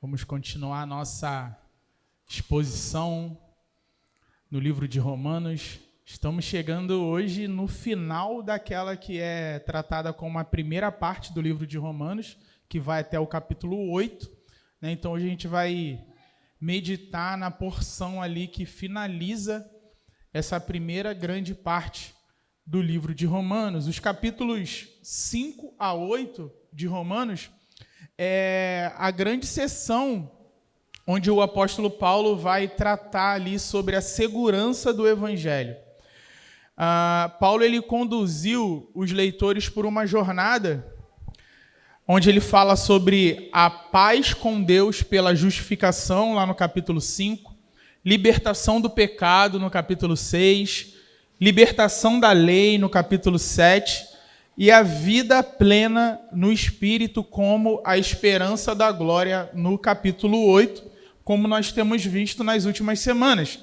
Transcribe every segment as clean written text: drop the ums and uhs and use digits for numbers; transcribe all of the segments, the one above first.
Vamos continuar a nossa exposição no livro de Romanos. Estamos chegando hoje no final daquela que é tratada como a primeira parte do livro de Romanos, que vai até o capítulo 8. Então, hoje a gente vai meditar na porção ali que finaliza essa primeira grande parte do livro de Romanos. Os capítulos 5 a 8 de Romanos é a grande sessão onde o apóstolo Paulo vai tratar ali sobre a segurança do evangelho. Paulo ele conduziu os leitores por uma jornada onde ele fala sobre a paz com Deus pela justificação, lá no capítulo 5, libertação do pecado, no capítulo 6, libertação da lei, no capítulo 7, e a vida plena no Espírito como a esperança da glória, no capítulo 8, como nós temos visto nas últimas semanas.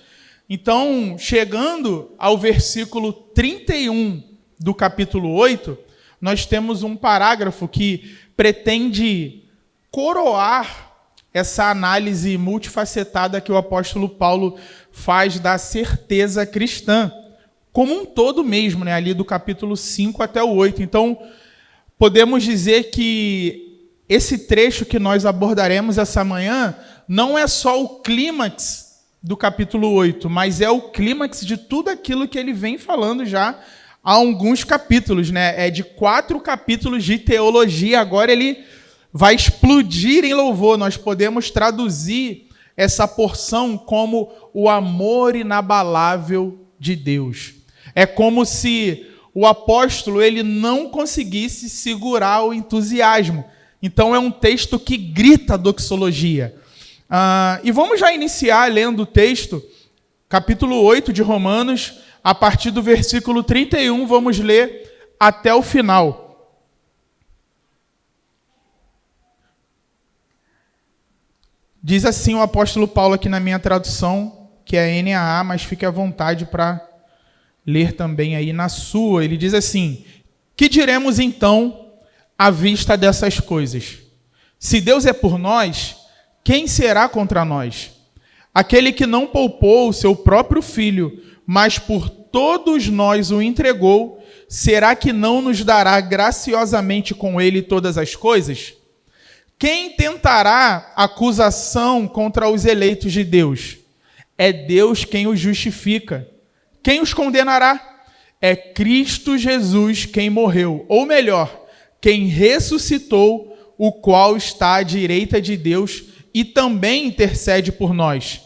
Então, chegando ao versículo 31 do capítulo 8, nós temos um parágrafo que pretende coroar essa análise multifacetada que o apóstolo Paulo faz da certeza cristã, como um todo mesmo, ali do capítulo 5 até o 8. Então, podemos dizer que esse trecho que nós abordaremos essa manhã não é só o clímax do capítulo 8, mas é o clímax de tudo aquilo que ele vem falando já há alguns capítulos, É de 4 capítulos de teologia, agora ele vai explodir em louvor. Nós podemos traduzir essa porção como o amor inabalável de Deus. É como se o apóstolo ele não conseguisse segurar o entusiasmo. Então é um texto que grita doxologia. E vamos já iniciar lendo o texto, capítulo 8 de Romanos, a partir do versículo 31, vamos ler até o final. Diz assim o apóstolo Paulo aqui na minha tradução, que é NAA, mas fique à vontade para ler também aí na sua. Ele diz assim: que diremos então à vista dessas coisas? Se Deus é por nós, quem será contra nós? Aquele que não poupou o seu próprio filho, mas por todos nós o entregou, será que não nos dará graciosamente com ele todas as coisas? Quem tentará acusação contra os eleitos de Deus? É Deus quem os justifica. Quem os condenará? É Cristo Jesus quem morreu, ou melhor, quem ressuscitou, o qual está à direita de Deus e também intercede por nós.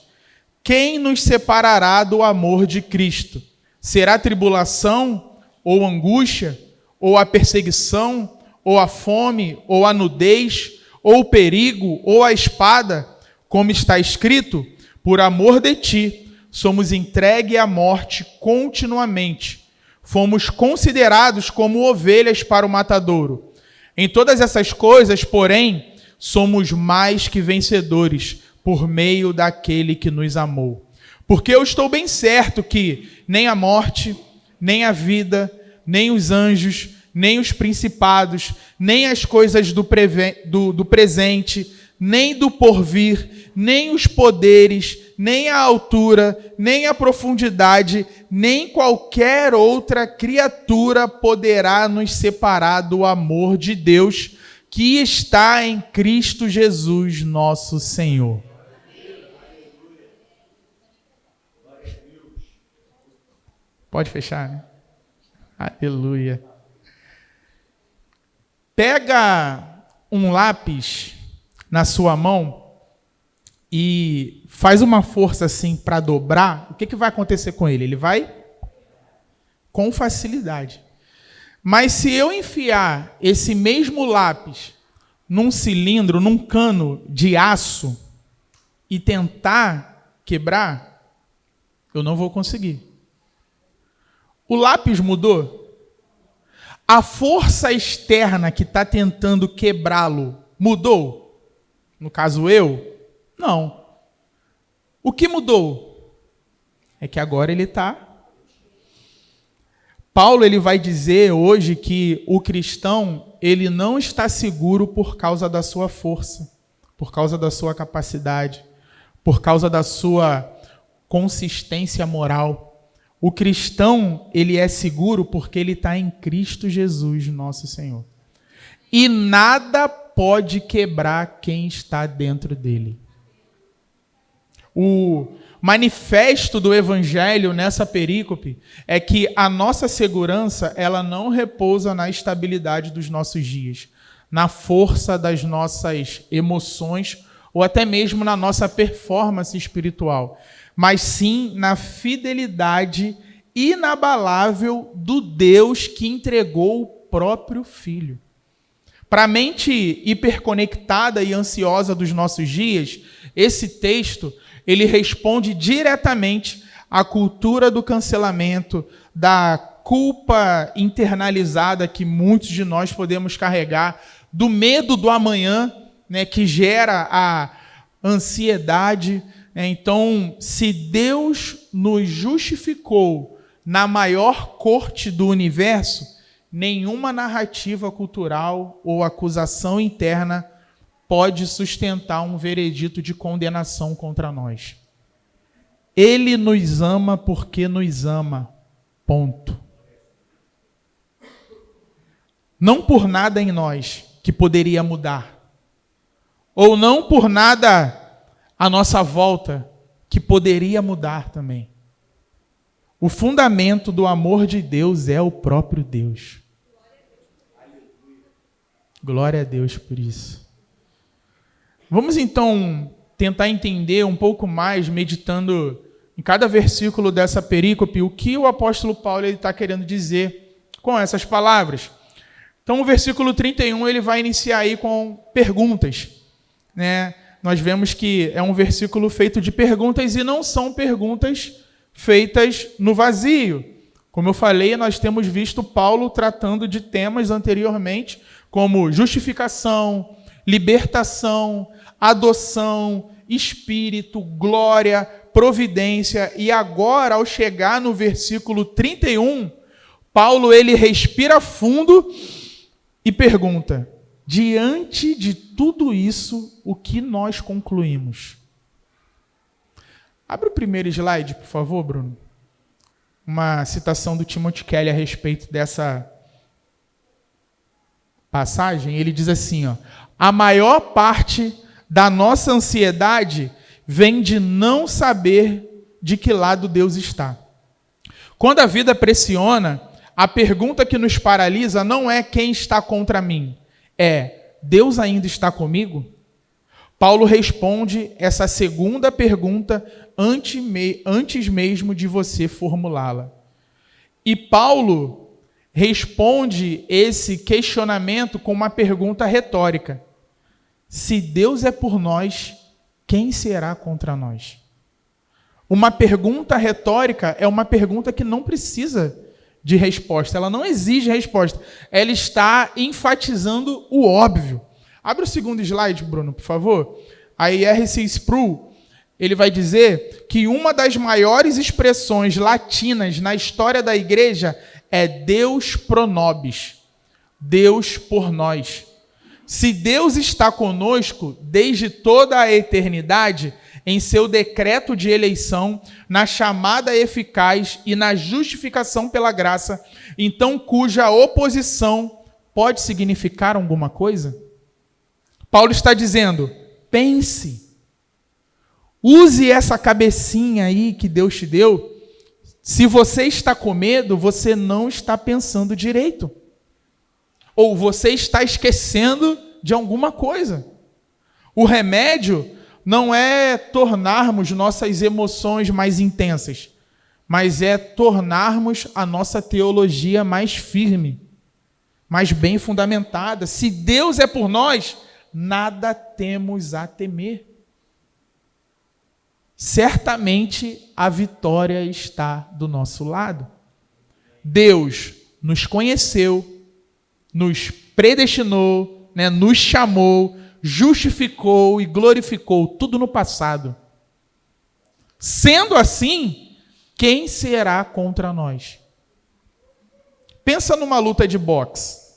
Quem nos separará do amor de Cristo? Será tribulação, ou angústia, ou a perseguição, ou a fome, ou a nudez, ou o perigo, ou a espada? Como está escrito, por amor de ti, somos entregues à morte continuamente. Fomos considerados como ovelhas para o matadouro. Em todas essas coisas, porém, somos mais que vencedores por meio daquele que nos amou. Porque eu estou bem certo que nem a morte, nem a vida, nem os anjos, nem os principados, nem as coisas do presente, nem do porvir, nem os poderes, nem a altura, nem a profundidade, nem qualquer outra criatura poderá nos separar do amor de Deus que está em Cristo Jesus, nosso Senhor. Pode fechar, né? Aleluia. Pega um lápis na sua mão e faz uma força assim para dobrar. O que vai acontecer com ele? Ele vai com facilidade. Mas se eu enfiar esse mesmo lápis num cilindro, num cano de aço e tentar quebrar, eu não vou conseguir. O lápis mudou? A força externa que está tentando quebrá-lo mudou? No caso, eu? Não. O que mudou? É que agora ele está... Paulo ele vai dizer hoje que o cristão ele não está seguro por causa da sua força por causa da sua capacidade, por causa da sua consistência moral. O cristão, ele é seguro porque ele está em Cristo Jesus, nosso Senhor. E nada pode quebrar quem está dentro dele. O manifesto do Evangelho nessa perícope é que a nossa segurança, ela não repousa na estabilidade dos nossos dias, na força das nossas emoções ou até mesmo na nossa performance espiritual, mas sim na fidelidade inabalável do Deus que entregou o próprio Filho. Para a mente hiperconectada e ansiosa dos nossos dias, esse texto ele responde diretamente à cultura do cancelamento, da culpa internalizada que muitos de nós podemos carregar, do medo do amanhã, né, que gera a ansiedade. Então, se Deus nos justificou na maior corte do universo, nenhuma narrativa cultural ou acusação interna pode sustentar um veredito de condenação contra nós. Ele nos ama porque nos ama. Ponto. Não por nada em nós que poderia mudar. Ou não por nada à nossa volta que poderia mudar também. O fundamento do amor de Deus é o próprio Deus. Glória a Deus por isso. Vamos então tentar entender um pouco mais, meditando em cada versículo dessa perícope, o que o apóstolo Paulo está querendo dizer com essas palavras. Então, o versículo 31 ele vai iniciar aí com perguntas, né? Nós vemos que é um versículo feito de perguntas e não são perguntas feitas no vazio. Como eu falei, nós temos visto Paulo tratando de temas anteriormente, como justificação, libertação, adoção, espírito, glória, providência. E agora, ao chegar no versículo 31, Paulo ele respira fundo e pergunta: diante de tudo isso, o que nós concluímos? Abre o primeiro slide, por favor, Bruno. Uma citação do Timothy Keller a respeito dessa passagem. Ele diz assim, ó: a maior parte da nossa ansiedade vem de não saber de que lado Deus está. Quando a vida pressiona, a pergunta que nos paralisa não é quem está contra mim, é Deus ainda está comigo? Paulo responde essa segunda pergunta antes mesmo de você formulá-la. E Paulo responde esse questionamento com uma pergunta retórica: se Deus é por nós, quem será contra nós? Uma pergunta retórica é uma pergunta que não precisa de resposta, ela não exige resposta, ela está enfatizando o óbvio. Abre o segundo slide, Bruno, por favor. A R.C. Sproul, ele vai dizer que uma das maiores expressões latinas na história da igreja é Deus pro nobis, Deus por nós. Se Deus está conosco desde toda a eternidade, em seu decreto de eleição, na chamada eficaz e na justificação pela graça, então cuja oposição pode significar alguma coisa? Paulo está dizendo: pense, use essa cabecinha aí que Deus te deu. Se você está com medo, você não está pensando direito. Ou você está esquecendo de alguma coisa. O remédio não é tornarmos nossas emoções mais intensas, mas é tornarmos a nossa teologia mais firme, mais bem fundamentada. Se Deus é por nós, nada temos a temer. Certamente a vitória está do nosso lado. Deus nos conheceu, nos predestinou, né, nos chamou, justificou e glorificou, tudo no passado. Sendo assim, quem será contra nós? Pensa numa luta de boxe.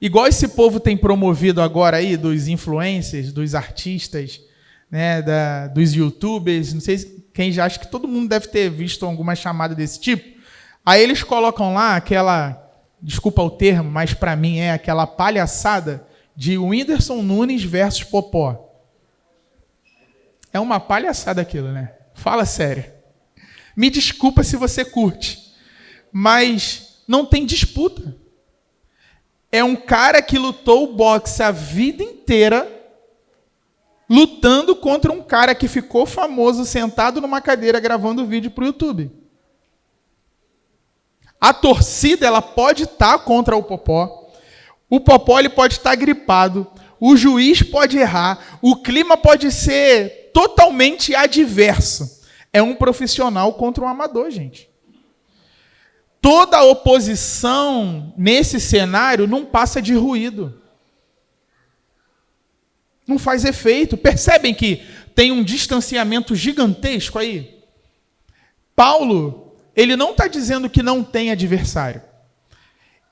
Igual esse povo tem promovido agora aí, dos influencers, dos artistas, né, dos youtubers, não sei quem já, acha que todo mundo deve ter visto alguma chamada desse tipo. Aí eles colocam lá aquela, desculpa o termo, mas para mim é aquela palhaçada de Whindersson Nunes versus Popó. É uma palhaçada aquilo, né? Fala sério. Me desculpa se você curte, mas não tem disputa. É um cara que lutou boxe a vida inteira, lutando contra um cara que ficou famoso sentado numa cadeira gravando vídeo para o YouTube. A torcida ela pode estar contra o Popó. O Popó ele pode estar gripado. O juiz pode errar. O clima pode ser totalmente adverso. É um profissional contra um amador, gente. Toda oposição nesse cenário não passa de ruído. Não faz efeito. Percebem que tem um distanciamento gigantesco aí? Paulo, ele não está dizendo que não tem adversário.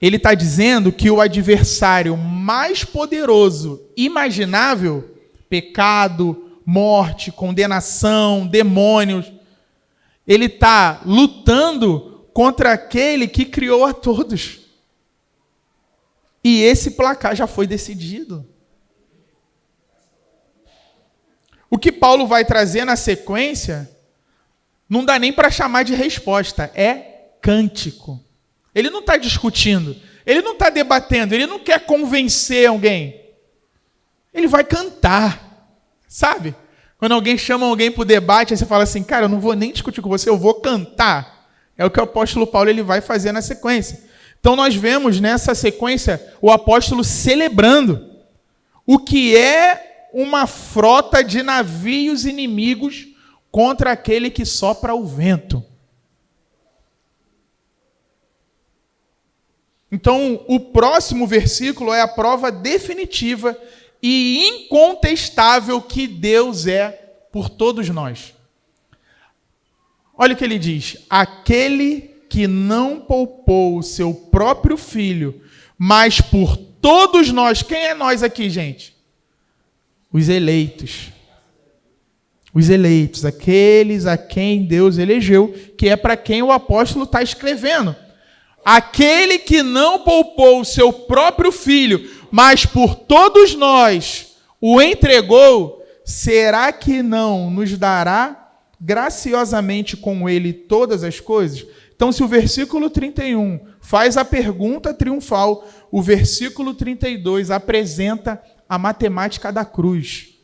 Ele está dizendo que o adversário mais poderoso imaginável, pecado, morte, condenação, demônios, ele está lutando contra aquele que criou a todos. E esse placar já foi decidido. O que Paulo vai trazer na sequência não dá nem para chamar de resposta, é cântico. Ele não está discutindo, ele não está debatendo, ele não quer convencer alguém. Ele vai cantar, sabe? Quando alguém chama alguém para o debate, aí você fala assim, cara, eu não vou nem discutir com você, eu vou cantar. É o que o apóstolo Paulo ele vai fazer na sequência. Então nós vemos nessa sequência o apóstolo celebrando o que é uma frota de navios inimigos contra aquele que sopra o vento. Então, o próximo versículo é a prova definitiva e incontestável que Deus é por todos nós. Olha o que ele diz: aquele que não poupou o seu próprio filho, mas por todos nós. Quem é nós aqui, gente? Os eleitos. Os eleitos, aqueles a quem Deus elegeu, que é para quem o apóstolo está escrevendo. Aquele que não poupou o seu próprio filho, mas por todos nós o entregou, será que não nos dará graciosamente com ele todas as coisas? Então, se o versículo 31 faz a pergunta triunfal, o versículo 32 apresenta a matemática da cruz.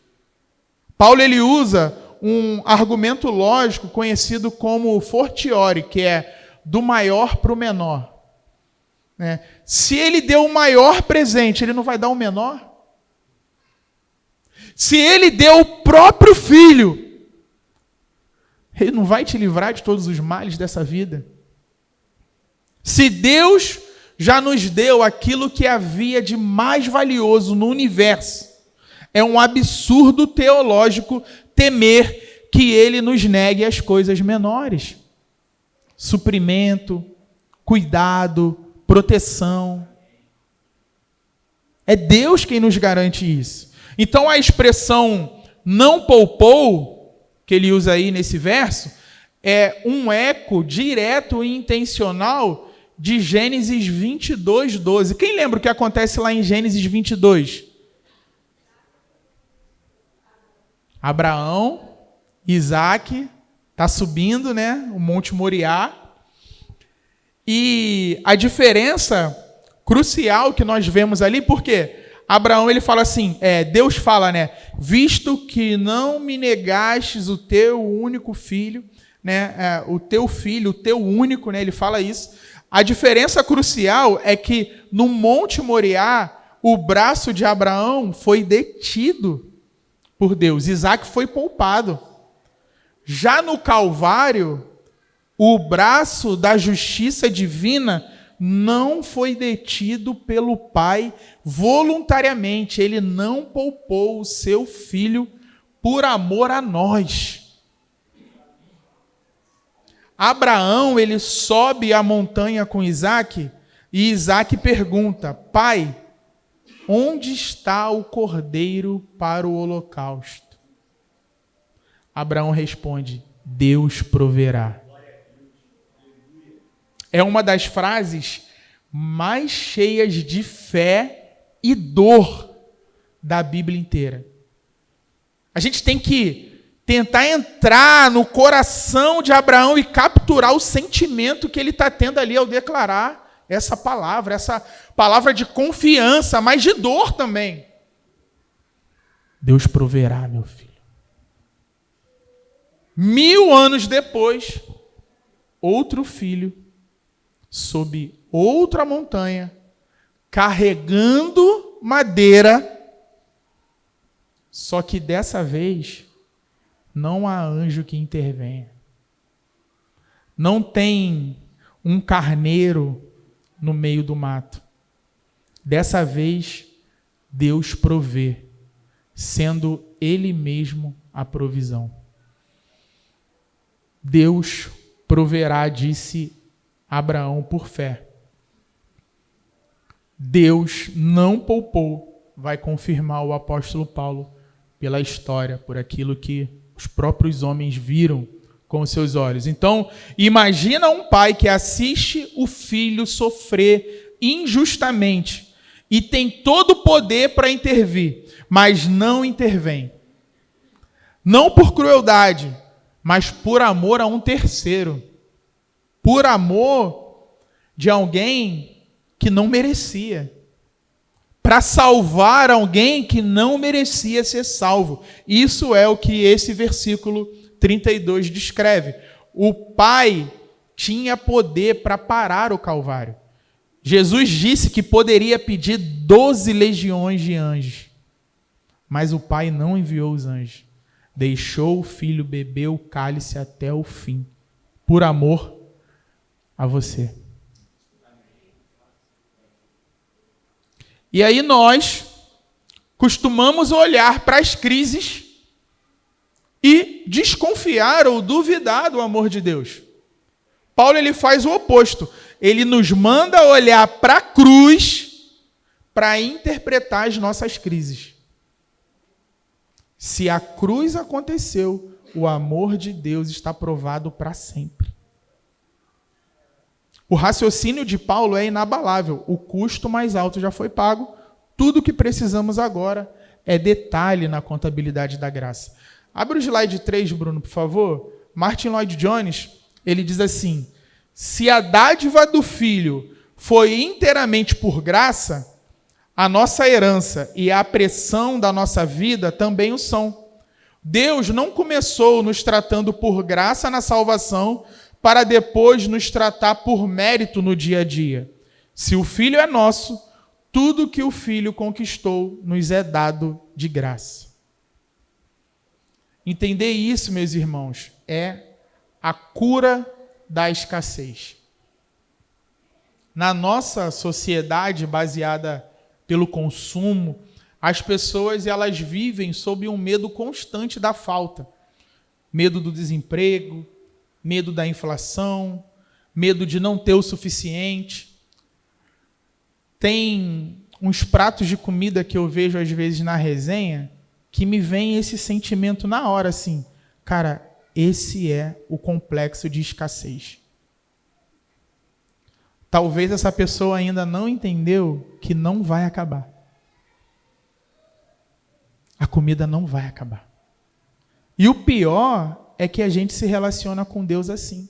Paulo ele usa um argumento lógico conhecido como fortiori, que é do maior para o menor. Se ele deu o maior presente, ele não vai dar o menor? Se ele deu o próprio filho, ele não vai te livrar de todos os males dessa vida? Se Deus já nos deu aquilo que havia de mais valioso no universo, é um absurdo teológico temer que ele nos negue as coisas menores. Suprimento, cuidado, proteção. É Deus quem nos garante isso. Então a expressão não poupou, que ele usa aí nesse verso, é um eco direto e intencional de Gênesis 22, 12. Quem lembra o que acontece lá em Gênesis 22? Abraão, Isaac, está subindo, né, o Monte Moriá. E a diferença crucial que nós vemos ali, porque Abraão ele fala assim, Deus fala, né, visto que não me negastes o teu único filho, né, o teu filho, o teu único, né, ele fala isso. A diferença crucial é que no Monte Moriá, o braço de Abraão foi detido por Deus. Isaac foi poupado. Já no Calvário, o braço da justiça divina não foi detido pelo Pai voluntariamente. Ele não poupou o seu filho por amor a nós. Abraão, ele sobe a montanha com Isaac e Isaac pergunta, pai, onde está o cordeiro para o holocausto? Abraão responde: Deus proverá. É uma das frases mais cheias de fé e dor da Bíblia inteira. A gente tem que tentar entrar no coração de Abraão e capturar o sentimento que ele está tendo ali ao declarar essa palavra de confiança, mas de dor também. Deus proverá, meu filho. 1000 anos depois, outro filho, sob outra montanha, carregando madeira, só que dessa vez não há anjo que intervenha. Não tem um carneiro no meio do mato. Dessa vez, Deus provê, sendo Ele mesmo a provisão. Deus proverá, disse Abraão por fé. Deus não poupou, vai confirmar o apóstolo Paulo pela história, por aquilo que os próprios homens viram com os seus olhos. Então, imagina um pai que assiste o filho sofrer injustamente e tem todo o poder para intervir, mas não intervém. Não por crueldade, mas por amor a um terceiro. Por amor de alguém que não merecia. Para salvar alguém que não merecia ser salvo. Isso é o que esse versículo 32 descreve. O Pai tinha poder para parar o Calvário. Jesus disse que poderia pedir 12 legiões de anjos. Mas o Pai não enviou os anjos. Deixou o Filho beber o cálice até o fim. Por amor a você. E aí nós costumamos olhar para as crises e desconfiar ou duvidar do amor de Deus. Paulo ele faz o oposto. Ele nos manda olhar para a cruz para interpretar as nossas crises. Se a cruz aconteceu, o amor de Deus está provado para sempre. O raciocínio de Paulo é inabalável. O custo mais alto já foi pago. Tudo o que precisamos agora é detalhe na contabilidade da graça. Abre o slide 3, Bruno, por favor. Martin Lloyd Jones, ele diz assim: se a dádiva do Filho foi inteiramente por graça, a nossa herança e a pressão da nossa vida também o são. Deus não começou nos tratando por graça na salvação, para depois nos tratar por mérito no dia a dia. Se o Filho é nosso, tudo que o Filho conquistou nos é dado de graça. Entender isso, meus irmãos, é a cura da escassez. Na nossa sociedade baseada pelo consumo, as pessoas elas vivem sob um medo constante da falta. Medo do desemprego, medo da inflação, medo de não ter o suficiente. Tem uns pratos de comida que eu vejo às vezes na resenha que me vem esse sentimento na hora, assim, cara, esse é o complexo de escassez. Talvez essa pessoa ainda não entendeu que não vai acabar. A comida não vai acabar. E o pior é que a gente se relaciona com Deus assim.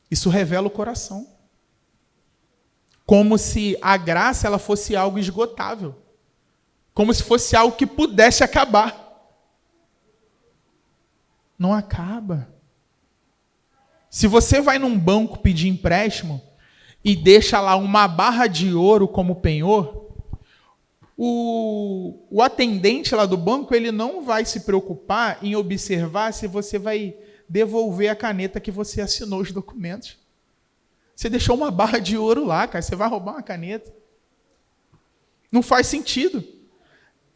Isso revela o coração. Como se a graça ela fosse algo esgotável. Como se fosse algo que pudesse acabar. Não acaba. Se você vai num banco pedir empréstimo e deixa lá uma barra de ouro como penhor, o atendente lá do banco ele não vai se preocupar em observar se você vai devolver a caneta que você assinou os documentos. Você deixou uma barra de ouro lá, cara, você vai roubar uma caneta. Não faz sentido.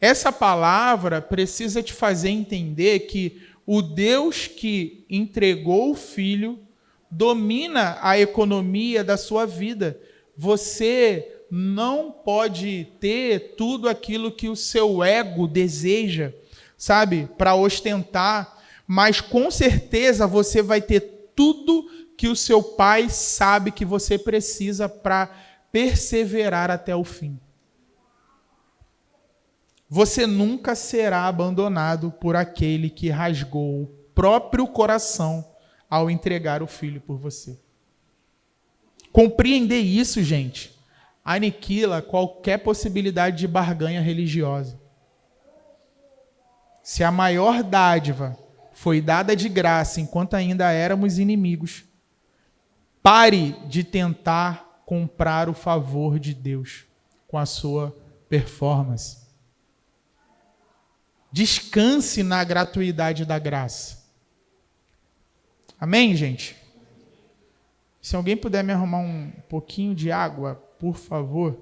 Essa palavra precisa te fazer entender que o Deus que entregou o Filho domina a economia da sua vida. Você não pode ter tudo aquilo que o seu ego deseja, sabe, para ostentar, mas com certeza você vai ter tudo que o seu pai sabe que você precisa para perseverar até o fim. Você nunca será abandonado por aquele que rasgou o próprio coração ao entregar o filho por você. Compreender isso, gente, aniquila qualquer possibilidade de barganha religiosa. Se a maior dádiva foi dada de graça enquanto ainda éramos inimigos, pare de tentar comprar o favor de Deus com a sua performance. Descanse na gratuidade da graça. Amém, gente? Se alguém puder me arrumar um pouquinho de água, por favor.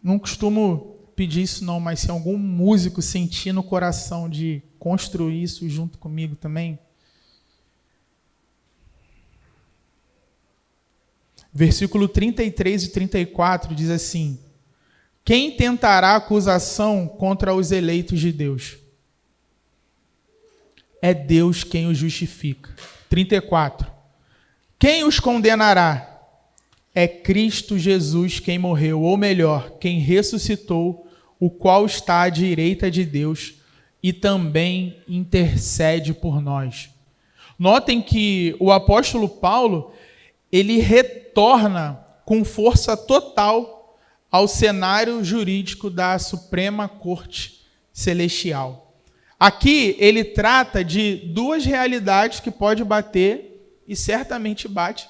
Não costumo pedir isso não, mas se algum músico sentir no coração de construir isso junto comigo também. Versículo 33 e 34 diz assim: quem tentará acusação contra os eleitos de Deus? É Deus quem os justifica. 34. Quem os condenará? É Cristo Jesus quem morreu, ou melhor, quem ressuscitou, o qual está à direita de Deus e também intercede por nós. Notem que o apóstolo Paulo, ele retorna com força total ao cenário jurídico da Suprema Corte Celestial. Aqui ele trata de duas realidades que pode bater, e certamente bate,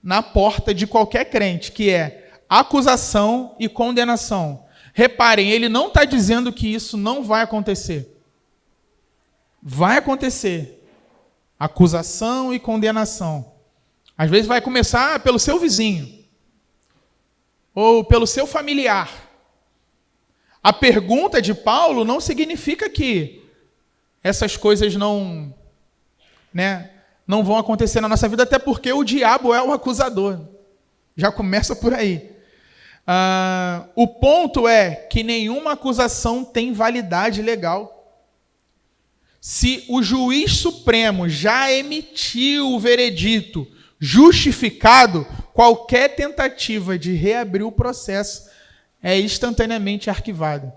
na porta de qualquer crente, que é acusação e condenação. Reparem, ele não está dizendo que isso não vai acontecer. Vai acontecer. Acusação e condenação. Às vezes vai começar pelo seu vizinho, ou pelo seu familiar. A pergunta de Paulo não significa que essas coisas não vão acontecer na nossa vida, até porque o diabo é o acusador. Já começa por aí. O ponto é que nenhuma acusação tem validade legal. Se o juiz supremo já emitiu o veredito justificado, qualquer tentativa de reabrir o processo é instantaneamente arquivada.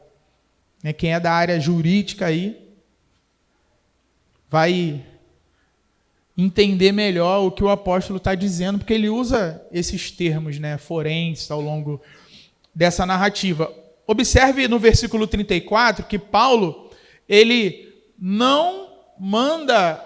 Quem é da área jurídica aí vai entender melhor o que o apóstolo está dizendo, porque ele usa esses termos, forenses, ao longo dessa narrativa. Observe no versículo 34 que Paulo, ele não manda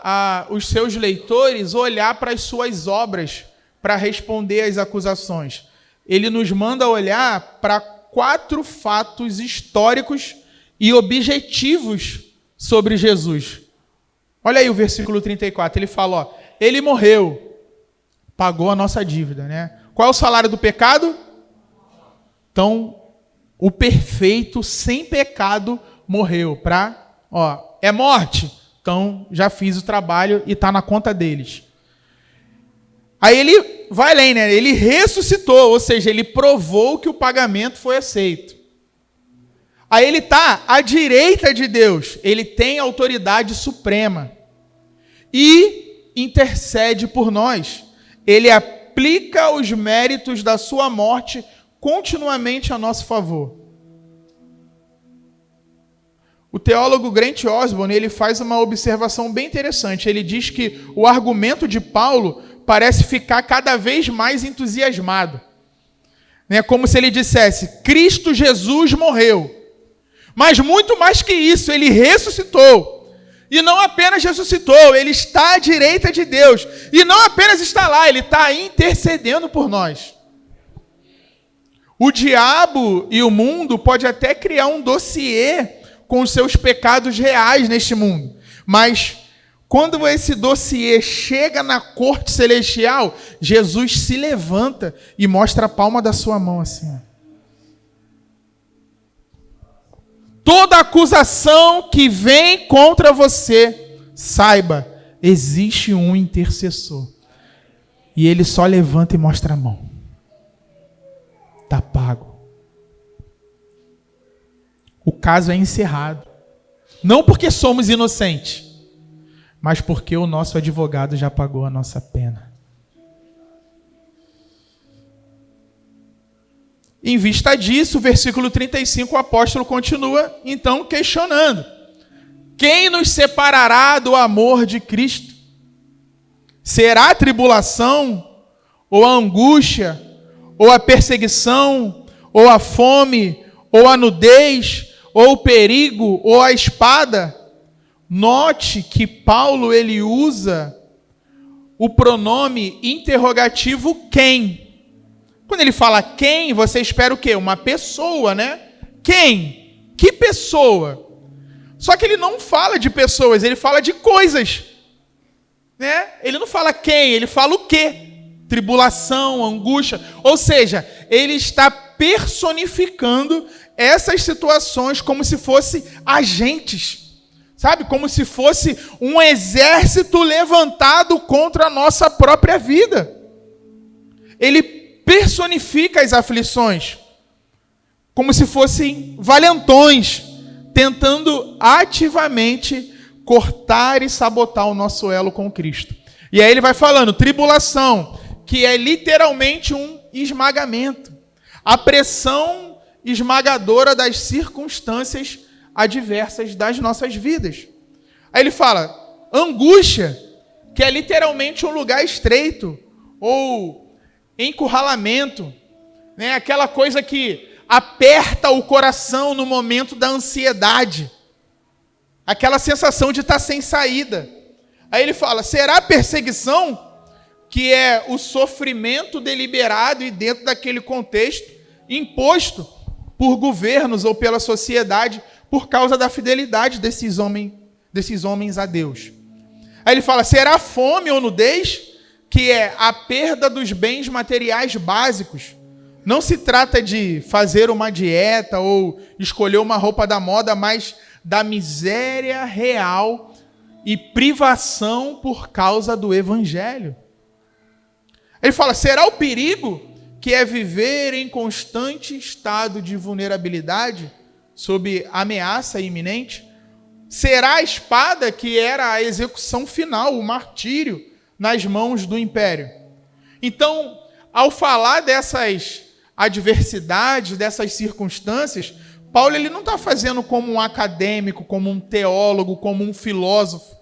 os seus leitores olhar para as suas obras para responder às acusações. Ele nos manda olhar para 4 fatos históricos e objetivos sobre Jesus. Olha aí o versículo 34, ele fala, ele morreu, pagou a nossa dívida, Qual é o salário do pecado? Então, o perfeito, sem pecado, morreu é morte? Então, já fiz o trabalho e está na conta deles. Aí ele vai além, ele ressuscitou, ou seja, ele provou que o pagamento foi aceito. Aí ele está à direita de Deus, ele tem autoridade suprema e intercede por nós. Ele aplica os méritos da sua morte continuamente a nosso favor. O teólogo Grant Osborne, ele faz uma observação bem interessante. Ele diz que o argumento de Paulo parece ficar cada vez mais entusiasmado. Como se ele dissesse, Cristo Jesus morreu. Mas muito mais que isso, ele ressuscitou. E não apenas ressuscitou, ele está à direita de Deus. E não apenas está lá, ele está intercedendo por nós. O diabo e o mundo pode até criar um dossiê com os seus pecados reais neste mundo. Mas quando esse dossiê chega na corte celestial, Jesus se levanta e mostra a palma da sua mão assim. toda acusação que vem contra você, saiba, existe um intercessor. E ele só levanta e mostra a mão. Está pago. O caso é encerrado. Não porque somos inocentes, mas porque o nosso advogado já pagou a nossa pena. Em vista disso, o versículo 35, o apóstolo continua, então, questionando. Quem nos separará do amor de Cristo? Será a tribulação, ou a angústia, ou a perseguição, ou a fome, ou a nudez, ou o perigo, ou a espada? Note que Paulo ele usa o pronome interrogativo quem. Quando ele fala quem, você espera o quê? Uma pessoa, né? Quem? Que pessoa? Só que ele não fala de pessoas, ele fala de coisas. Né? Ele não fala quem, ele fala o quê? Tribulação, angústia. Ou seja, ele está personificando essas situações como se fossem agentes. Sabe? Como se fosse um exército levantado contra a nossa própria vida. Ele personifica as aflições como se fossem valentões, tentando ativamente cortar e sabotar o nosso elo com Cristo. E aí ele vai falando, tribulação, que é literalmente um esmagamento. A pressão esmagadora das circunstâncias adversas das nossas vidas. Aí ele fala, angústia, que é literalmente um lugar estreito, ou encurralamento, né? Aquela coisa que aperta o coração no momento da ansiedade. Aquela sensação de estar sem saída. Aí ele fala, será perseguição, que é o sofrimento deliberado e dentro daquele contexto, imposto por governos ou pela sociedade, por causa da fidelidade desses homens a Deus. Aí ele fala, será fome ou nudez, que é a perda dos bens materiais básicos. Não se trata de fazer uma dieta ou escolher uma roupa da moda, mas da miséria real e privação por causa do evangelho. Ele fala, será o perigo, que é viver em constante estado de vulnerabilidade, sob ameaça iminente? Será a espada, que era a execução final, o martírio, nas mãos do império? Então, ao falar dessas adversidades, dessas circunstâncias, Paulo ele não está fazendo como um acadêmico, como um teólogo, como um filósofo.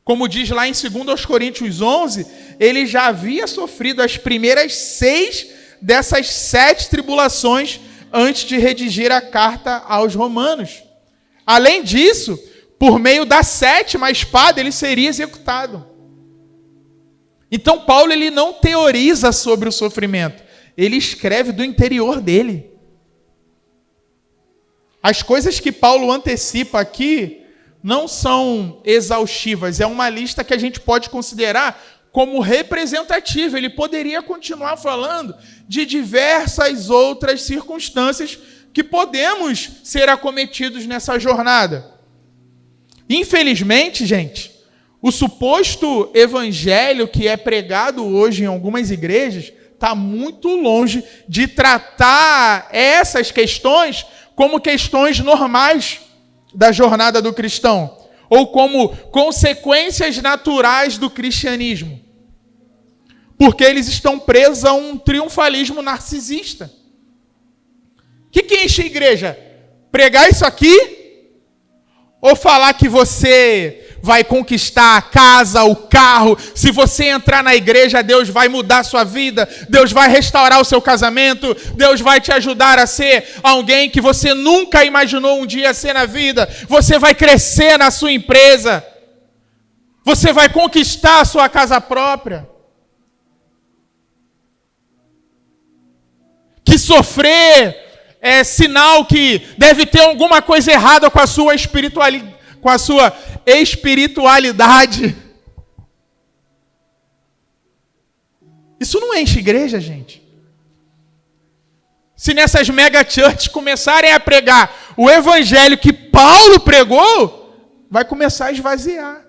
Como diz lá em 2 Coríntios 11, ele já havia sofrido as primeiras 6 dessas 7 tribulações antes de redigir a carta aos Romanos. Além disso, por meio da 7ª espada, ele seria executado. Então, Paulo ele não teoriza sobre o sofrimento, ele escreve do interior dele. As coisas que Paulo antecipa aqui não são exaustivas, é uma lista que a gente pode considerar como representativa. Ele poderia continuar falando de diversas outras circunstâncias que podemos ser acometidos nessa jornada. Infelizmente, gente, o suposto evangelho que é pregado hoje em algumas igrejas está muito longe de tratar essas questões como questões normais da jornada do cristão, ou como consequências naturais do cristianismo. Porque eles estão presos a um triunfalismo narcisista. O que enche a igreja? Pregar isso aqui? Ou falar que você vai conquistar a casa, o carro? Se você entrar na igreja, Deus vai mudar a sua vida, Deus vai restaurar o seu casamento, Deus vai te ajudar a ser alguém que você nunca imaginou um dia ser na vida, você vai crescer na sua empresa, você vai conquistar a sua casa própria. Que sofrer é sinal que deve ter alguma coisa errada com a sua espiritualidade. Isso não enche igreja, gente. Se nessas mega churches começarem a pregar o evangelho que Paulo pregou, vai começar a esvaziar.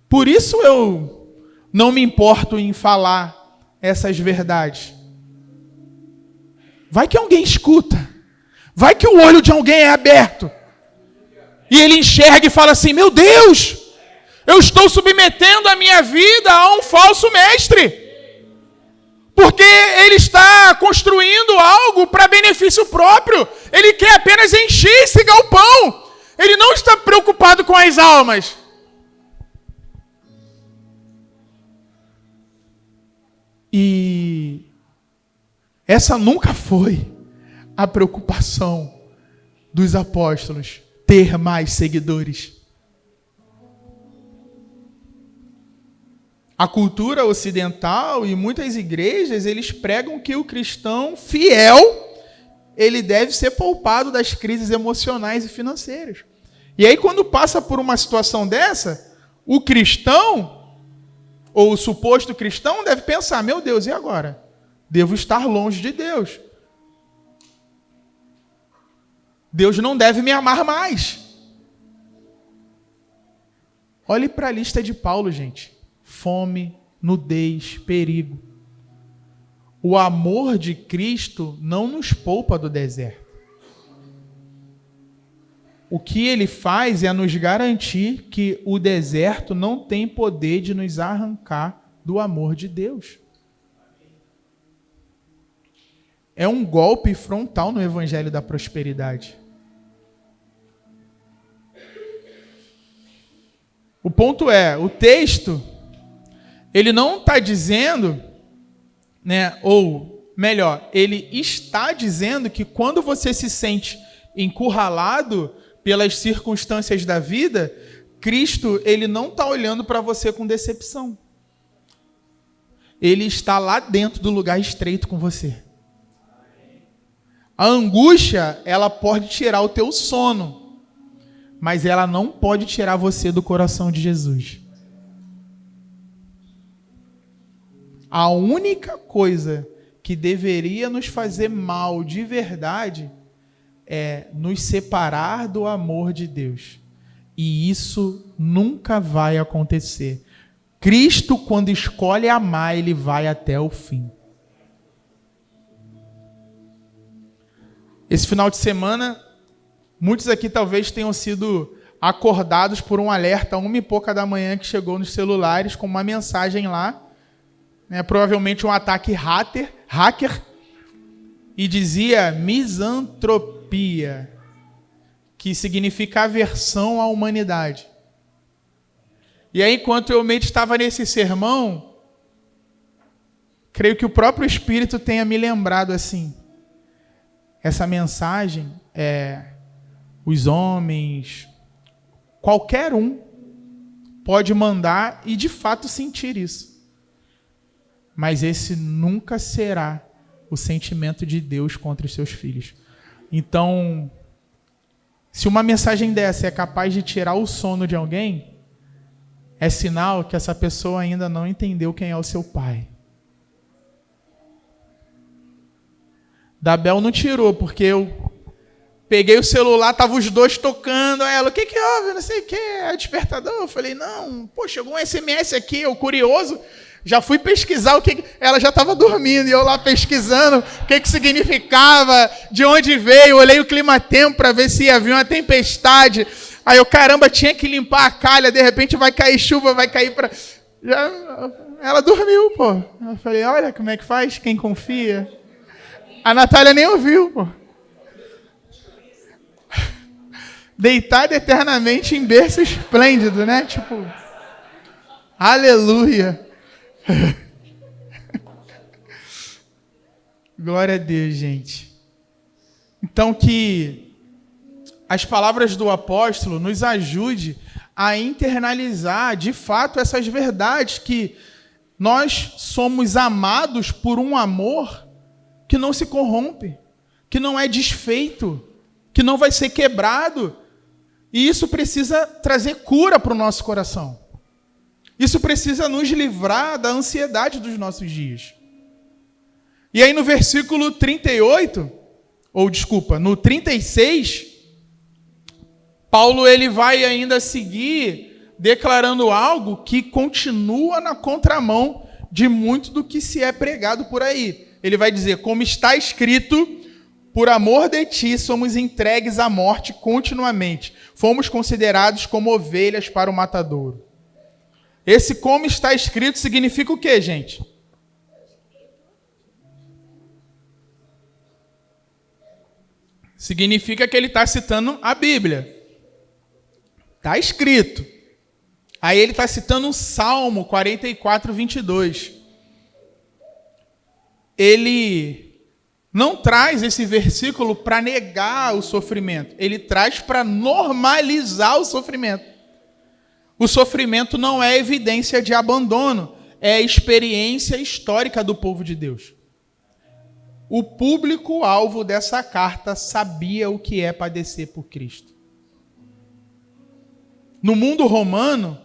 Por isso eu não me importo em falar essas verdades. Vai que alguém escuta. Vai que o olho de alguém é aberto. E ele enxerga e fala assim: meu Deus, eu estou submetendo a minha vida a um falso mestre. Porque ele está construindo algo para benefício próprio. Ele quer apenas encher esse galpão. Ele não está preocupado com as almas. E essa nunca foi a preocupação dos apóstolos, ter mais seguidores. A cultura ocidental e muitas igrejas, eles pregam que o cristão fiel, ele deve ser poupado das crises emocionais e financeiras. E aí, quando passa por uma situação dessa, o cristão, ou o suposto cristão, deve pensar: meu Deus, e agora? Devo estar longe de Deus. Deus não deve me amar mais. Olhe para a lista de Paulo, gente. Fome, nudez, perigo. O amor de Cristo não nos poupa do deserto. O que ele faz é nos garantir que o deserto não tem poder de nos arrancar do amor de Deus. É um golpe frontal no evangelho da prosperidade. O ponto é, o texto, ele não está dizendo, né, ou melhor, ele está dizendo que quando você se sente encurralado pelas circunstâncias da vida, Cristo, ele não está olhando para você com decepção. Ele está lá dentro do lugar estreito com você. A angústia, ela pode tirar o teu sono, mas ela não pode tirar você do coração de Jesus. A única coisa que deveria nos fazer mal de verdade é nos separar do amor de Deus. E isso nunca vai acontecer. Cristo, quando escolhe amar, ele vai até o fim. Esse final de semana, muitos aqui talvez tenham sido acordados por um alerta 1h pouca da manhã que chegou nos celulares com uma mensagem lá, provavelmente um ataque hacker, e dizia misantropia, que significa aversão à humanidade. E aí, enquanto eu meditava nesse sermão, creio que o próprio Espírito tenha me lembrado assim, essa mensagem os homens, qualquer um, pode mandar e de fato sentir isso. Mas esse nunca será o sentimento de Deus contra os seus filhos. Então, se uma mensagem dessa é capaz de tirar o sono de alguém, é sinal que essa pessoa ainda não entendeu quem é o seu pai. Da Bel não tirou, porque eu peguei o celular, estavam os dois tocando, ela, o que houve? Não sei o que, é despertador. Eu falei, não, pô, chegou um SMS aqui, eu curioso, já fui pesquisar o que... Ela já estava dormindo, e eu lá pesquisando o que significava, de onde veio, olhei o clima-tempo para ver se ia vir uma tempestade. Aí eu, caramba, tinha que limpar a calha, de repente vai cair chuva, vai cair para... Ela dormiu, pô. Eu falei, olha como é que faz, quem confia. A Natália nem ouviu, pô. Deitada eternamente em berço esplêndido, né? Tipo, aleluia. Glória a Deus, gente. Então, que as palavras do apóstolo nos ajude a internalizar, de fato, essas verdades, que nós somos amados por um amor que não se corrompe, que não é desfeito, que não vai ser quebrado. E isso precisa trazer cura para o nosso coração. Isso precisa nos livrar da ansiedade dos nossos dias. E aí no versículo 38, no 36, Paulo ele vai ainda seguir declarando algo que continua na contramão de muito do que se é pregado por aí. Ele vai dizer, como está escrito, por amor de ti somos entregues à morte continuamente. Fomos considerados como ovelhas para o matadouro. Esse como está escrito significa o quê, gente? Significa que ele está citando a Bíblia. Está escrito. Aí ele está citando o Salmo 44, 22. Ele não traz esse versículo para negar o sofrimento. Ele traz para normalizar o sofrimento. O sofrimento não é evidência de abandono, é experiência histórica do povo de Deus. O público-alvo dessa carta sabia o que é padecer por Cristo. No mundo romano,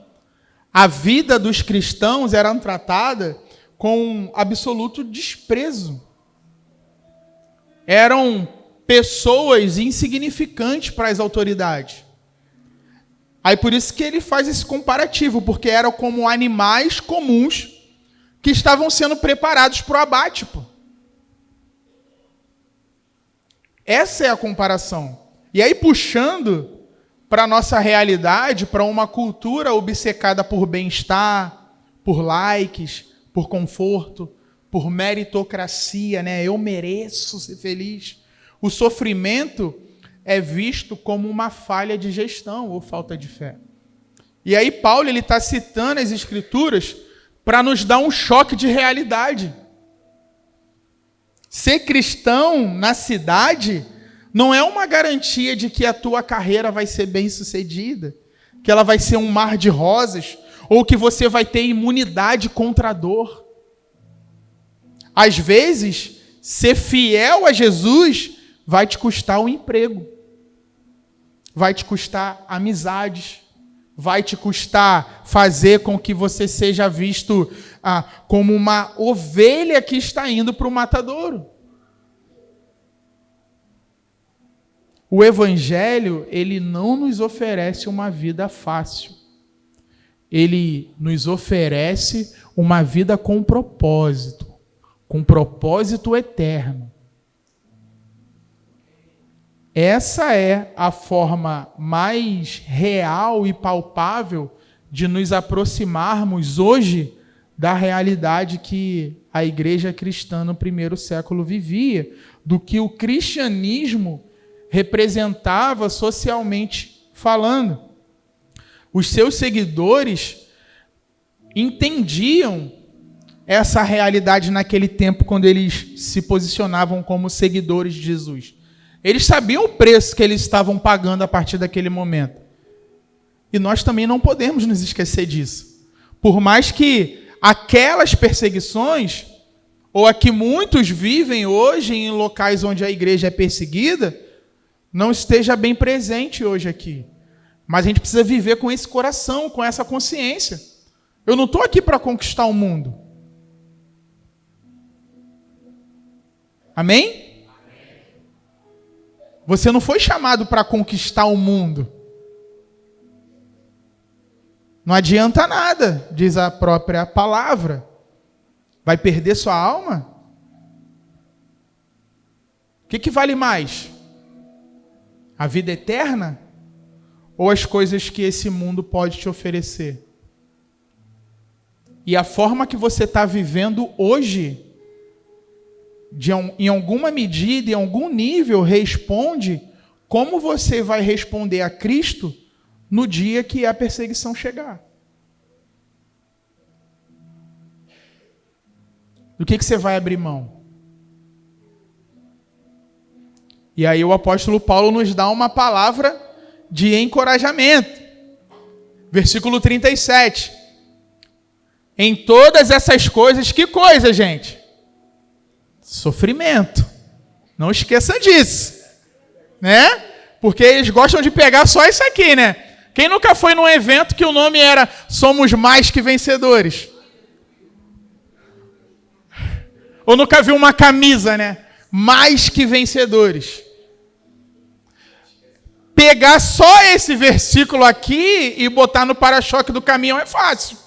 a vida dos cristãos era tratada com absoluto desprezo. Eram pessoas insignificantes para as autoridades. Aí por isso que ele faz esse comparativo, porque eram como animais comuns que estavam sendo preparados para o abate. Essa é a comparação. E aí puxando para a nossa realidade, para uma cultura obcecada por bem-estar, por likes, por conforto, por meritocracia, né? Eu mereço ser feliz. O sofrimento é visto como uma falha de gestão ou falta de fé. E aí Paulo está citando as Escrituras para nos dar um choque de realidade. Ser cristão na cidade não é uma garantia de que a tua carreira vai ser bem-sucedida, que ela vai ser um mar de rosas, ou que você vai ter imunidade contra a dor. Às vezes, ser fiel a Jesus vai te custar um emprego, vai te custar amizades, vai te custar fazer com que você seja visto como uma ovelha que está indo para o matadouro. O Evangelho, ele não nos oferece uma vida fácil. Ele nos oferece uma vida com propósito eterno. Essa é a forma mais real e palpável de nos aproximarmos hoje da realidade que a igreja cristã no primeiro século vivia, do que o cristianismo representava socialmente falando. Os seus seguidores entendiam essa realidade naquele tempo, quando eles se posicionavam como seguidores de Jesus. Eles sabiam o preço que eles estavam pagando a partir daquele momento. E nós também não podemos nos esquecer disso. Por mais que aquelas perseguições, ou a que muitos vivem hoje em locais onde a igreja é perseguida, não esteja bem presente hoje aqui. Mas a gente precisa viver com esse coração, com essa consciência. Eu não estou aqui para conquistar o mundo. Amém? Você não foi chamado para conquistar o mundo. Não adianta nada, diz a própria palavra. Vai perder sua alma? O que vale mais? A vida eterna? Ou as coisas que esse mundo pode te oferecer? E a forma que você está vivendo hoje, em alguma medida, em algum nível, responde como você vai responder a Cristo no dia que a perseguição chegar. Do que você vai abrir mão? E aí o apóstolo Paulo nos dá uma palavra de encorajamento. Versículo 37. Em todas essas coisas, que coisa, gente? Sofrimento. Não esqueça disso. Né? Porque eles gostam de pegar só isso aqui, né? Quem nunca foi num evento que o nome era Somos Mais Que Vencedores? Ou nunca viu uma camisa, né? Mais que vencedores. Pegar só esse versículo aqui e botar no para-choque do caminhão é fácil.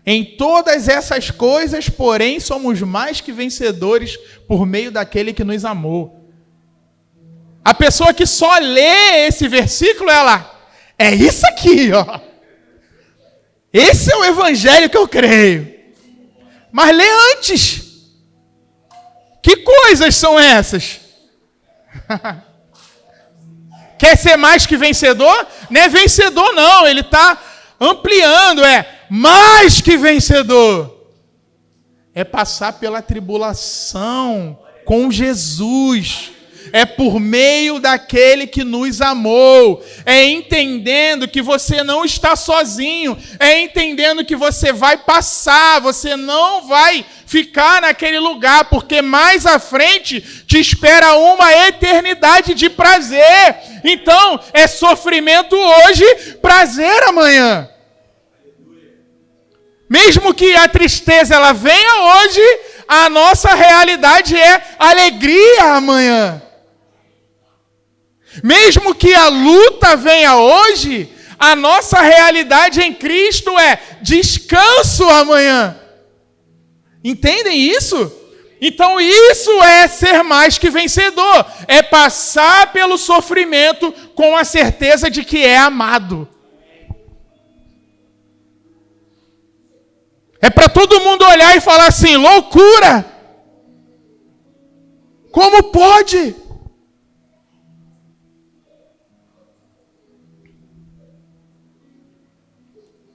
Em todas essas coisas, porém, somos mais que vencedores por meio daquele que nos amou. A pessoa que só lê esse versículo, ela, é isso aqui, ó. Esse é o evangelho que eu creio. Mas lê antes. Que coisas são essas? Quer ser mais que vencedor? Não é vencedor, não. Ele está ampliando, mais que vencedor. É passar pela tribulação com Jesus. É por meio daquele que nos amou. É entendendo que você não está sozinho. É entendendo que você vai passar. Você não vai ficar naquele lugar, porque mais à frente te espera uma eternidade de prazer. Então, é sofrimento hoje, prazer amanhã. Mesmo que a tristeza ela venha hoje, a nossa realidade é alegria amanhã. Mesmo que a luta venha hoje, a nossa realidade em Cristo é descanso amanhã. Entendem isso? Então isso é ser mais que vencedor. É passar pelo sofrimento com a certeza de que é amado. É para todo mundo olhar e falar assim, loucura! Como pode?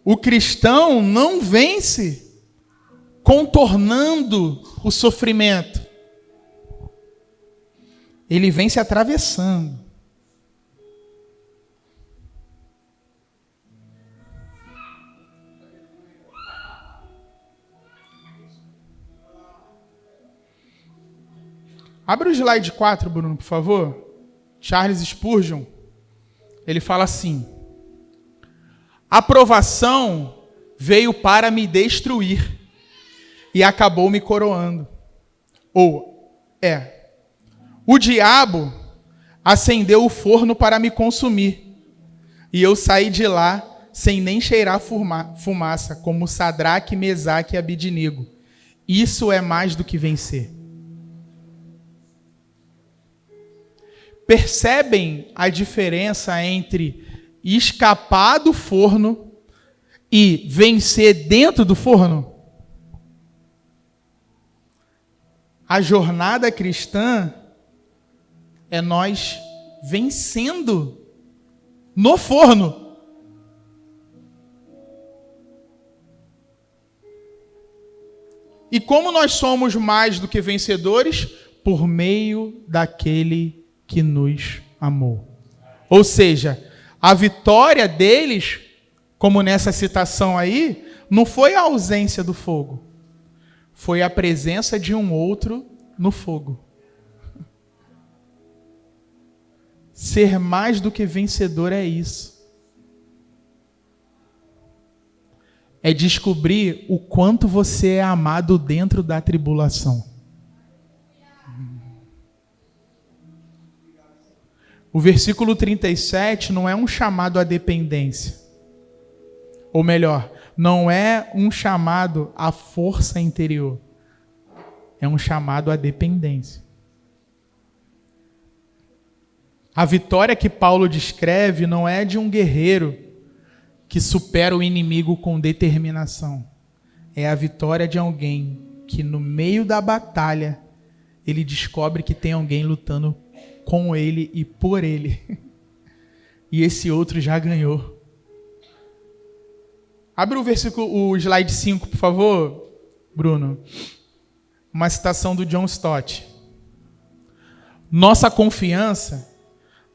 O cristão não vence contornando o sofrimento. Ele vence atravessando. Abre o slide 4, Bruno, por favor. Charles Spurgeon. Ele fala assim: a provação veio para me destruir e acabou me coroando. O diabo acendeu o forno para me consumir e eu saí de lá sem nem cheirar fumaça, como Sadraque, Mesaque e Abidnego. Isso é mais do que vencer. Percebem a diferença entre escapar do forno e vencer dentro do forno? A jornada cristã é nós vencendo no forno. E como nós somos mais do que vencedores? Por meio daquele que nos amou. Ou seja, a vitória deles, como nessa citação aí, não foi a ausência do fogo. Foi a presença de um outro no fogo. Ser mais do que vencedor é isso. É descobrir o quanto você é amado dentro da tribulação. O versículo 37 não é um chamado à dependência. Ou melhor, não é um chamado à força interior. É um chamado à dependência. A vitória que Paulo descreve não é de um guerreiro que supera o inimigo com determinação. É a vitória de alguém que no meio da batalha ele descobre que tem alguém lutando com ele e por ele. E esse outro já ganhou. Abre o slide 5, por favor, Bruno. Uma citação do John Stott. Nossa confiança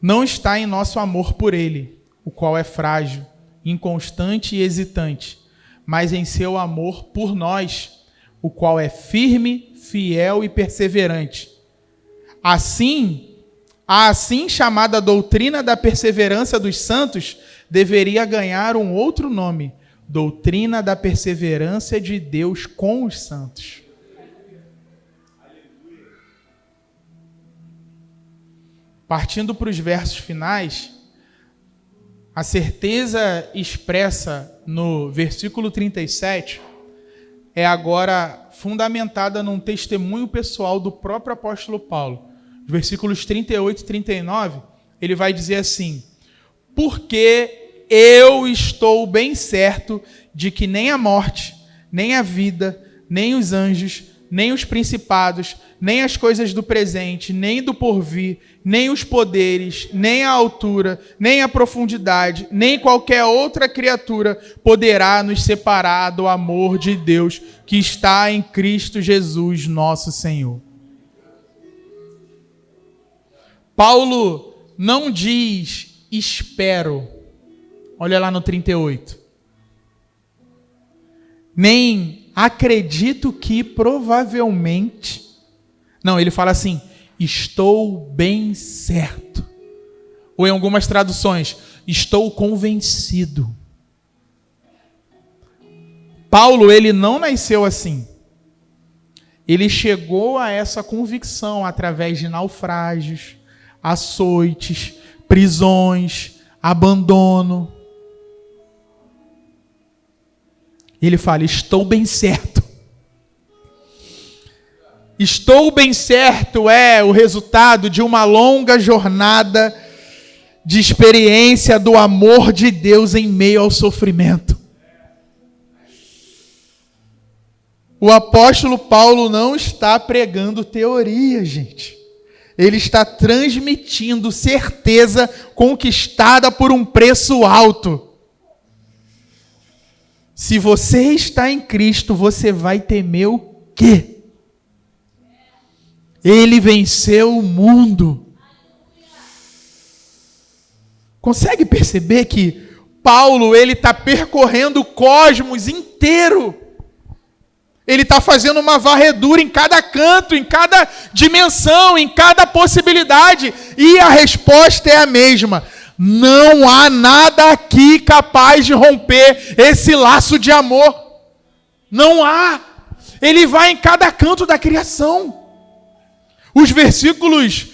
não está em nosso amor por ele, o qual é frágil, inconstante e hesitante, mas em seu amor por nós, o qual é firme, fiel e perseverante. Assim, a assim chamada doutrina da perseverança dos santos deveria ganhar um outro nome: doutrina da perseverança de Deus com os santos. Partindo para os versos finais, a certeza expressa no versículo 37 é agora fundamentada num testemunho pessoal do próprio apóstolo Paulo. Versículos 38 e 39, ele vai dizer assim: porque eu estou bem certo de que nem a morte, nem a vida, nem os anjos, nem os principados, nem as coisas do presente, nem do porvir, nem os poderes, nem a altura, nem a profundidade, nem qualquer outra criatura poderá nos separar do amor de Deus que está em Cristo Jesus, nosso Senhor. Paulo não diz espero, olha lá no 38, nem acredito que provavelmente, não, ele fala assim, estou bem certo. Ou em algumas traduções, estou convencido. Paulo, ele não nasceu assim. Ele chegou a essa convicção através de naufrágios, açoites, prisões, abandono. Ele fala, estou bem certo. Estou bem certo é o resultado de uma longa jornada de experiência do amor de Deus em meio ao sofrimento. O apóstolo Paulo não está pregando teoria, gente. Ele está transmitindo certeza conquistada por um preço alto. Se você está em Cristo, você vai temer o quê? Ele venceu o mundo. Consegue perceber que Paulo, ele está percorrendo o cosmos inteiro. Ele está fazendo uma varredura em cada canto, em cada dimensão, em cada possibilidade. E a resposta é a mesma. Não há nada aqui capaz de romper esse laço de amor. Não há. Ele vai em cada canto da criação. Os versículos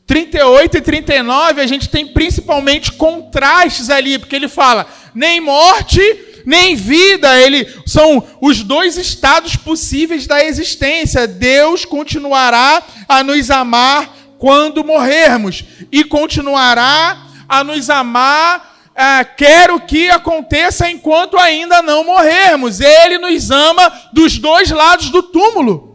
38 e 39, a gente tem principalmente contrastes ali, porque ele fala, nem morte, nem vida, são os dois estados possíveis da existência. Deus continuará a nos amar quando morrermos, e continuará a nos amar, quer o que aconteça enquanto ainda não morrermos. Ele nos ama dos dois lados do túmulo.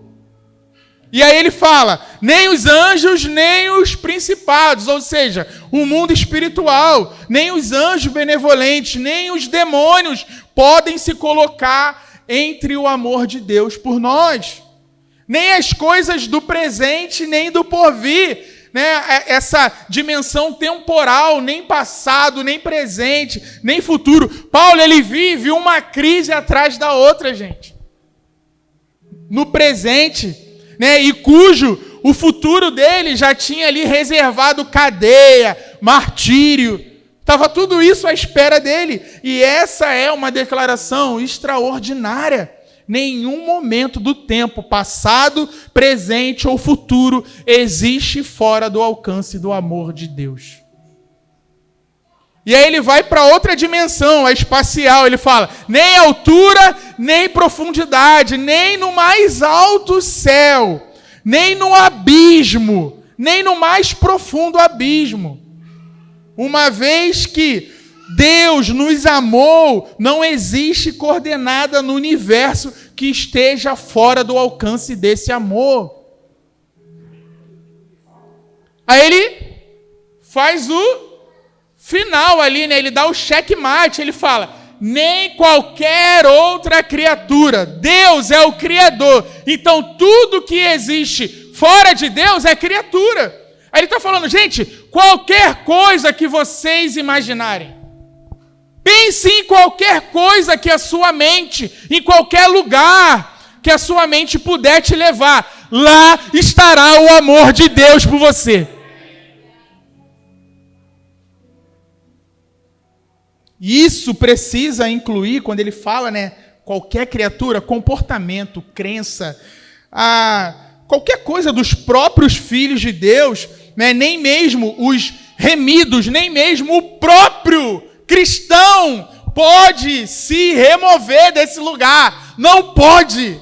E aí ele fala, nem os anjos, nem os principados, ou seja, o mundo espiritual, nem os anjos benevolentes, nem os demônios podem se colocar entre o amor de Deus por nós. Nem as coisas do presente, nem do porvir, né? Essa dimensão temporal, nem passado, nem presente, nem futuro. Paulo, ele vive uma crise atrás da outra, gente. No presente, né, e cujo o futuro dele já tinha ali reservado cadeia, martírio. Estava tudo isso à espera dele. E essa é uma declaração extraordinária. Nenhum momento do tempo, passado, presente ou futuro, existe fora do alcance do amor de Deus. E aí ele vai para outra dimensão, a espacial. Ele fala, nem altura, nem profundidade, nem no mais alto céu, nem no abismo, nem no mais profundo abismo. Uma vez que Deus nos amou, não existe coordenada no universo que esteja fora do alcance desse amor. Aí ele faz o final ali, né? Ele dá o checkmate, ele fala, nem qualquer outra criatura. Deus é o Criador. Então, tudo que existe fora de Deus é criatura. Aí ele está falando, gente, qualquer coisa que vocês imaginarem. Pense em qualquer coisa que a sua mente, em qualquer lugar que a sua mente puder te levar. Lá estará o amor de Deus por você. Isso precisa incluir, quando ele fala, né, qualquer criatura, comportamento, crença, qualquer coisa dos próprios filhos de Deus, né, nem mesmo os remidos, nem mesmo o próprio cristão pode se remover desse lugar. Não pode.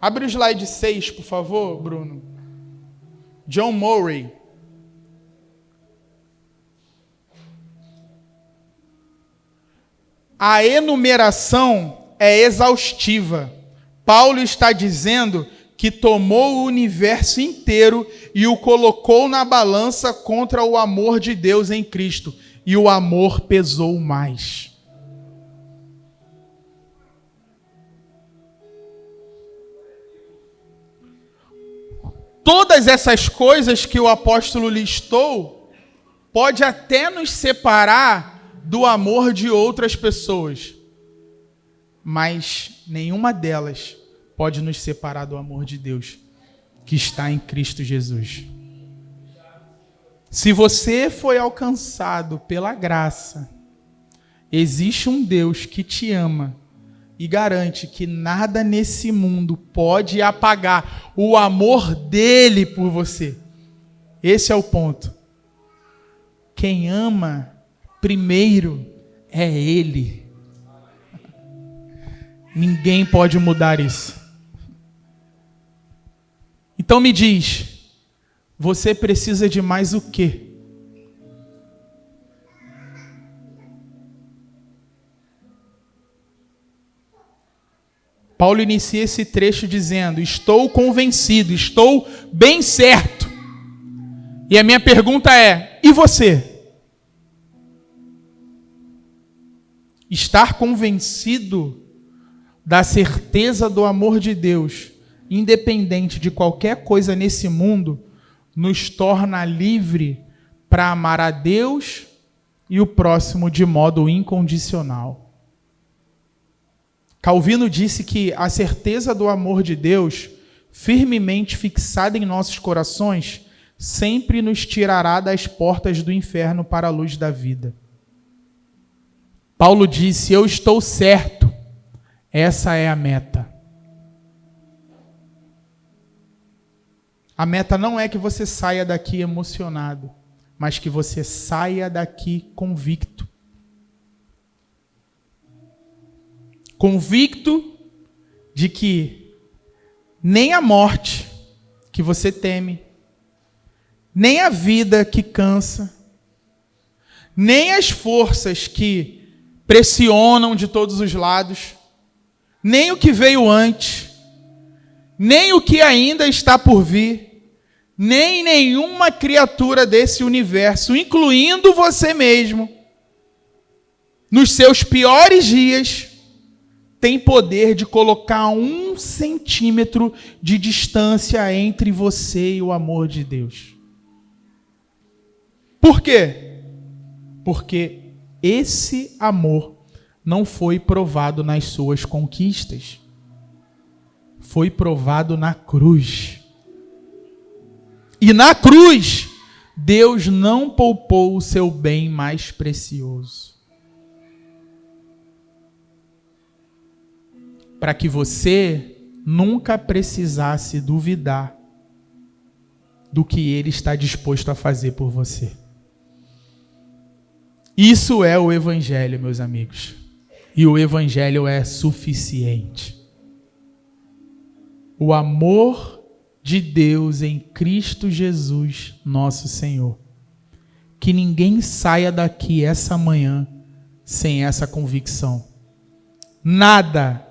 Abre o slide 6, por favor, Bruno. John Murray. A enumeração é exaustiva. Paulo está dizendo que tomou o universo inteiro e o colocou na balança contra o amor de Deus em Cristo. E o amor pesou mais. Todas essas coisas que o apóstolo listou pode até nos separar do amor de outras pessoas, mas nenhuma delas pode nos separar do amor de Deus que está em Cristo Jesus. Se você foi alcançado pela graça, existe um Deus que te ama e garante que nada nesse mundo pode apagar o amor dele por você. Esse é o ponto. Quem ama primeiro é ele. Ninguém pode mudar isso. Então me diz, você precisa de mais o quê? Paulo inicia esse trecho dizendo: estou convencido, estou bem certo. E a minha pergunta é: e você? Estar convencido da certeza do amor de Deus, independente de qualquer coisa nesse mundo, nos torna livre para amar a Deus e o próximo de modo incondicional. Calvino disse que a certeza do amor de Deus, firmemente fixada em nossos corações, sempre nos tirará das portas do inferno para a luz da vida. Paulo disse: eu estou certo, essa é a meta. A meta não é que você saia daqui emocionado, mas que você saia daqui convicto. Convicto de que nem a morte que você teme, nem a vida que cansa, nem as forças que pressionam de todos os lados, nem o que veio antes, nem o que ainda está por vir, nem nenhuma criatura desse universo, incluindo você mesmo, nos seus piores dias, tem poder de colocar 1 centímetro de distância entre você e o amor de Deus. Por quê? Porque esse amor não foi provado nas suas conquistas. Foi provado na cruz. E na cruz, Deus não poupou o seu bem mais precioso. Para que você nunca precisasse duvidar do que Ele está disposto a fazer por você. Isso é o Evangelho, meus amigos. E o Evangelho é suficiente. O amor de Deus em Cristo Jesus, nosso Senhor. Que ninguém saia daqui essa manhã sem essa convicção. Nada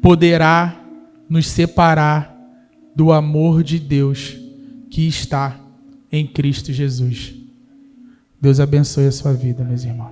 poderá nos separar do amor de Deus que está em Cristo Jesus. Deus abençoe a sua vida, meus irmãos.